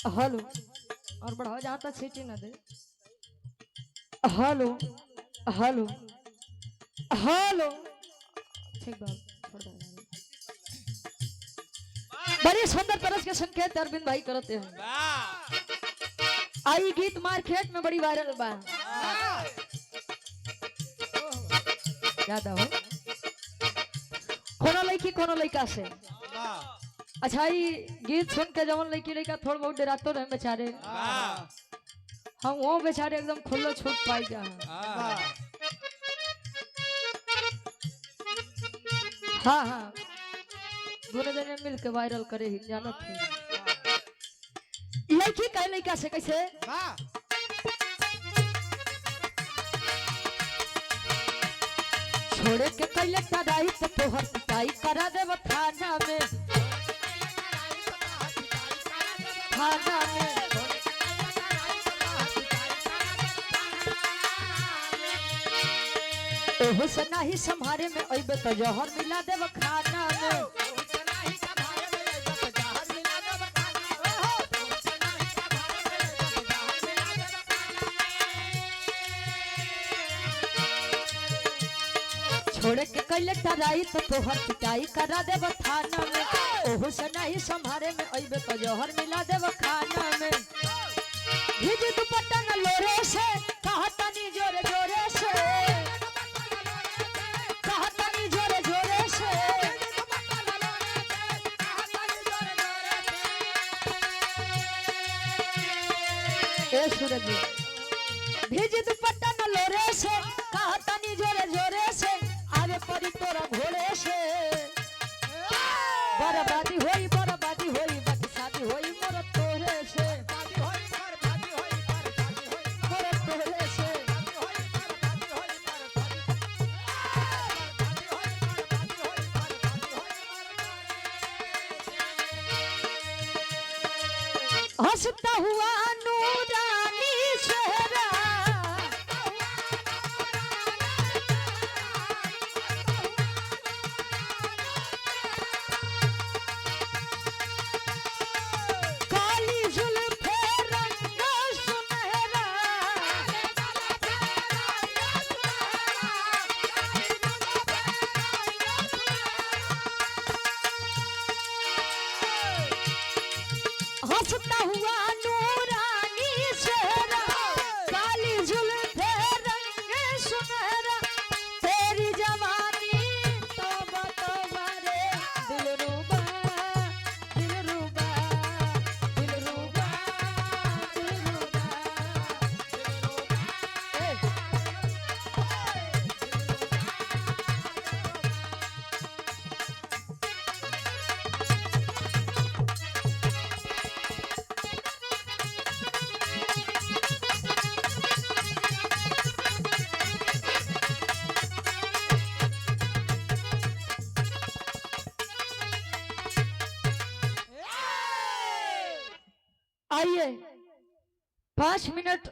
Hello और बढ़ाओ जहाँ तक सीटी ना दे। हेलो हेलो हेलो ठीक बात छोड़ दे। बड़ी सुंदर तरह के संकेत अरविंद भाई करते हैं। आई गीत मार्केट में बड़ी वायरल बा। याद हो कोनो लड़की कोनो लड़का से। अच्छा ये गीत सुन के जवन लड़की लड़का थोड़ा बहुत डराते रहे बेचारे। हम वो बेचारे एकदम खुल्लो छूट पाई जा। हाँ हाँ दोनों जने मिल के वायरल करे ही जानत है। लड़की कहे लड़का से कैसे छोड़े के पहले तराई तो तोहर पिटाई करा देव थाना में। थाना में ओहो से नहीं संभारे में अइबे तो जहर मिला देव खाना में। छोड़े के कैले तराई तो तोहर पिटाई करा देव थाना में। ओहो से नहीं संभारे में अइबे तो जहर मिला देव खाना में। भीज दुपट्टा न लोरे से कहतनी जोरे जोरे से। कहतनी जोरे जोरे से। ए सूरज भीज दुपट्टा न लोरे से कहतनी जोरे जोरे से। आवे परी तोरा घोड़े से। बर्बादी होई बाकी शादी होई मोर तोरे से। मोर तोरे से। हंसता हुआ नूरानी चेहरा। हंसता हुआ नूरानी चेहरा काली जुल्फे रंग सुनहरा। तेरी जवानी तौबा तौबा रे दिलरुबा दिलरुबा दिलरुबा दिलरुबा। आइए 5 मिनट